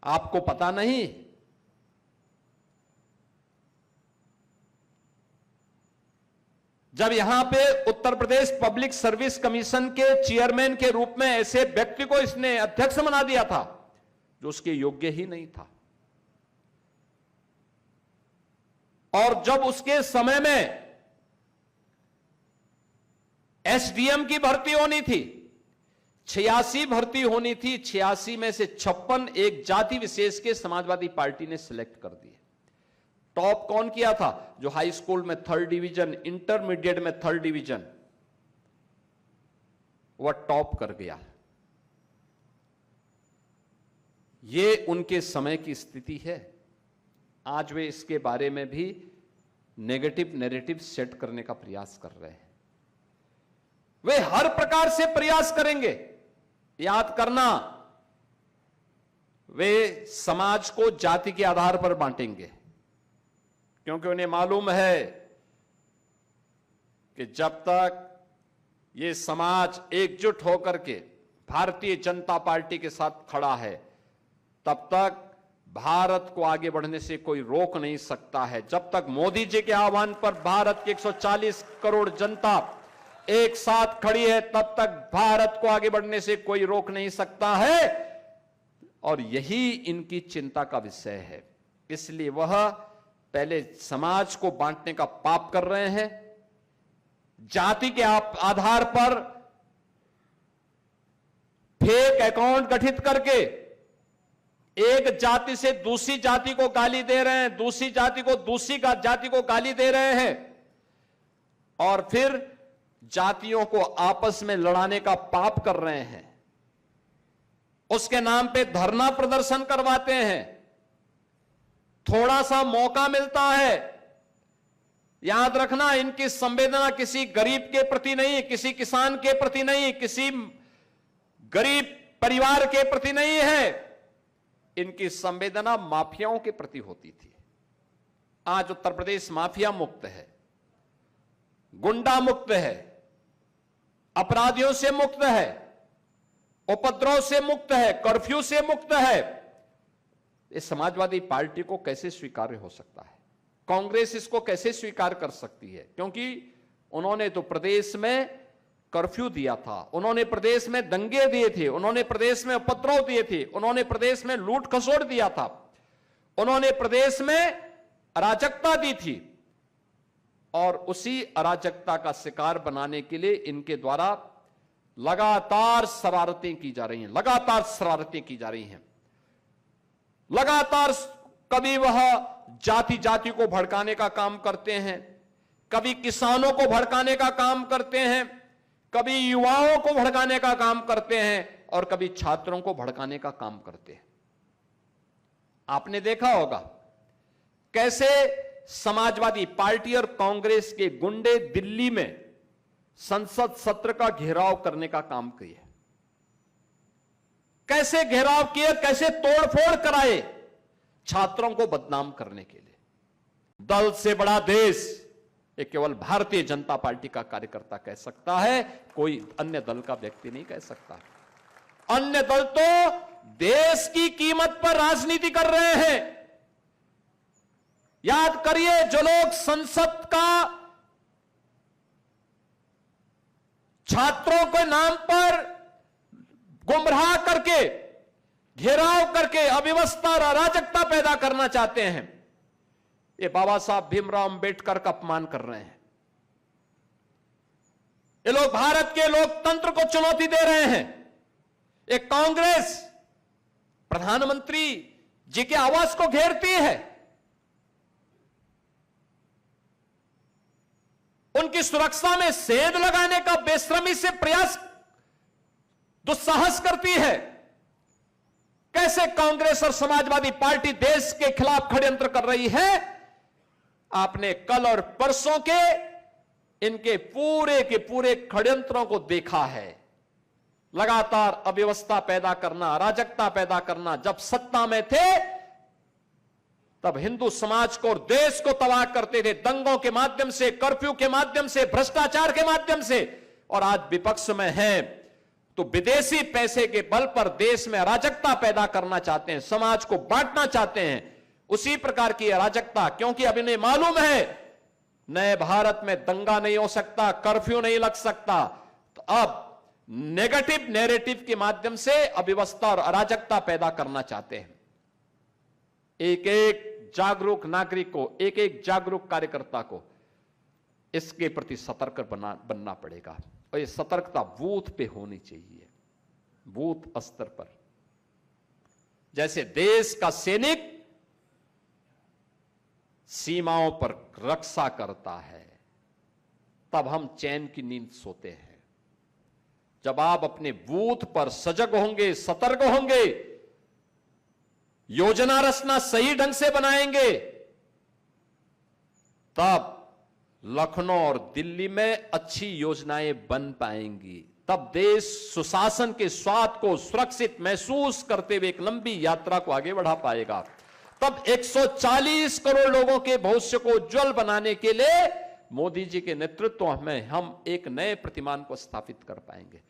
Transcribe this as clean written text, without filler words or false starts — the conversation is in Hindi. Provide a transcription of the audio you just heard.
आपको पता नहीं? जब यहां पे Uttar Pradesh public service commission के चेयरमैन के रूप में ऐसे व्यक्ति को इसने अध्यक्ष बना दिया था जो उसके योग्य ही नहीं था, और जब उसके समय में एसडीएम की भर्ती होनी थी, 86 भर्ती होनी थी, 86 में से 56 एक जाति विशेष के समाजवादी पार्टी ने सिलेक्ट कर दिए। टॉप कौन किया था? जो हाई स्कूल में 3rd डिवीजन, इंटरमीडिएट में 3rd डिवीजन, वह टॉप कर गया। ये उनके समय की स्थिति है। आज वे इसके बारे में भी नेगेटिव नैरेटिव सेट करने का प्रयास कर रहे हैं। वे हर प्रकार से प्रयास करेंगे। याद करना, वे समाज को जाति के आधार पर बांटेंगे, क्योंकि उन्हें मालूम है कि जब तक ये समाज एकजुट होकर के भारतीय जनता पार्टी के साथ खड़ा है, तब तक भारत को आगे बढ़ने से कोई रोक नहीं सकता है। जब तक मोदी जी के आह्वान पर भारत की 140 करोड़ जनता एक साथ खड़ी है, तब तक भारत को आगे बढ़ने से कोई रोक नहीं सकता है। और यही इनकी चिंता का विषय है। इसलिए वह पहले समाज को बांटने का पाप कर रहे हैं, जाति के आधार पर फेक अकाउंट गठित करके एक जाति से दूसरी जाति को गाली दे रहे हैं, दूसरी जाति को दूसरी जाति को गाली दे रहे हैं, और फिर जातियों को आपस में लड़ाने का पाप कर रहे हैं। उसके नाम पे धरना प्रदर्शन करवाते हैं। थोड़ा सा मौका मिलता है, याद रखना, इनकी संवेदना किसी गरीब के प्रति नहीं, किसी किसान के प्रति नहीं, किसी गरीब परिवार के प्रति नहीं है। इनकी संवेदना माफियाओं के प्रति होती थी। आज उत्तर प्रदेश माफिया मुक्त है, गुंडा मुक्त है, अपराधियों से मुक्त है, उपद्रव से मुक्त है, कर्फ्यू से मुक्त है। इस समाजवादी पार्टी को कैसे स्वीकार्य हो सकता है? कांग्रेस इसको कैसे स्वीकार कर सकती है? क्योंकि उन्होंने तो प्रदेश में कर्फ्यू दिया था, उन्होंने प्रदेश में दंगे दिए थे, उन्होंने प्रदेश में उपद्रव दिए थे, उन्होंने प्रदेश में लूट खसोट दिया था, उन्होंने प्रदेश में अराजकता दी थी। और उसी अराजकता का शिकार बनाने के लिए इनके द्वारा लगातार शरारतें की जा रही हैं, लगातार शरारतें की जा रही हैं। लगातार कभी वह जाति जाति को भड़काने का काम करते हैं, कभी किसानों को भड़काने का काम करते हैं, कभी युवाओं को भड़काने का काम करते हैं, और कभी छात्रों को भड़काने का काम करते हैं। आपने देखा होगा कैसे समाजवादी पार्टी और कांग्रेस के गुंडे दिल्ली में संसद सत्र का घेराव करने का काम किए, कैसे घेराव किए, कैसे तोड़फोड़ कराए छात्रों को बदनाम करने के लिए। दल से बड़ा देश ये केवल भारतीय जनता पार्टी का कार्यकर्ता कह सकता है, कोई अन्य दल का व्यक्ति नहीं कह सकता। अन्य दल तो देश की कीमत पर राजनीति कर रहे हैं। याद करिए, जो लोग संसद का छात्रों के नाम पर गुमराह करके, घेराव करके अव्यवस्था और अराजकता पैदा करना चाहते हैं, ये बाबा साहब भीमराव अंबेडकर का अपमान कर रहे हैं। ये लोग भारत के लोकतंत्र को चुनौती दे रहे हैं। एक कांग्रेस प्रधानमंत्री जी के आवास को घेरती है, उनकी सुरक्षा में सेंध लगाने का बेशर्मी से प्रयास, दुस्साहस करती है। कैसे कांग्रेस और समाजवादी पार्टी देश के खिलाफ षड्यंत्र कर रही है, आपने कल और परसों के इनके पूरे के पूरे षड्यंत्रों को देखा है। लगातार अव्यवस्था पैदा करना, अराजकता पैदा करना। जब सत्ता में थे तब हिंदू समाज को और देश को तबाह करते थे, दंगों के माध्यम से, कर्फ्यू के माध्यम से, भ्रष्टाचार के माध्यम से। और आज विपक्ष में हैं तो विदेशी पैसे के बल पर देश में अराजकता पैदा करना चाहते हैं, समाज को बांटना चाहते हैं। उसी प्रकार की अराजकता, क्योंकि अब इन्हें मालूम है नए भारत में दंगा नहीं हो सकता, कर्फ्यू नहीं लग सकता, तो अब नेगेटिव नैरेटिव के माध्यम से अव्यवस्था और अराजकता पैदा करना चाहते हैं। एक एक जागरूक नागरिक को, एक एक जागरूक कार्यकर्ता को इसके प्रति सतर्क बनना पड़ेगा। और ये सतर्कता बूथ पे होनी चाहिए, बूथ स्तर पर। जैसे देश का सैनिक सीमाओं पर रक्षा करता है, तब हम चैन की नींद सोते हैं। जब आप अपने बूथ पर सजग होंगे, सतर्क होंगे, योजना रचना सही ढंग से बनाएंगे, तब लखनऊ और दिल्ली में अच्छी योजनाएं बन पाएंगी। तब देश सुशासन के स्वाद को सुरक्षित महसूस करते हुए एक लंबी यात्रा को आगे बढ़ा पाएगा। तब 140 करोड़ लोगों के भविष्य को उज्जवल बनाने के लिए मोदी जी के नेतृत्व में हम एक नए प्रतिमान को स्थापित कर पाएंगे।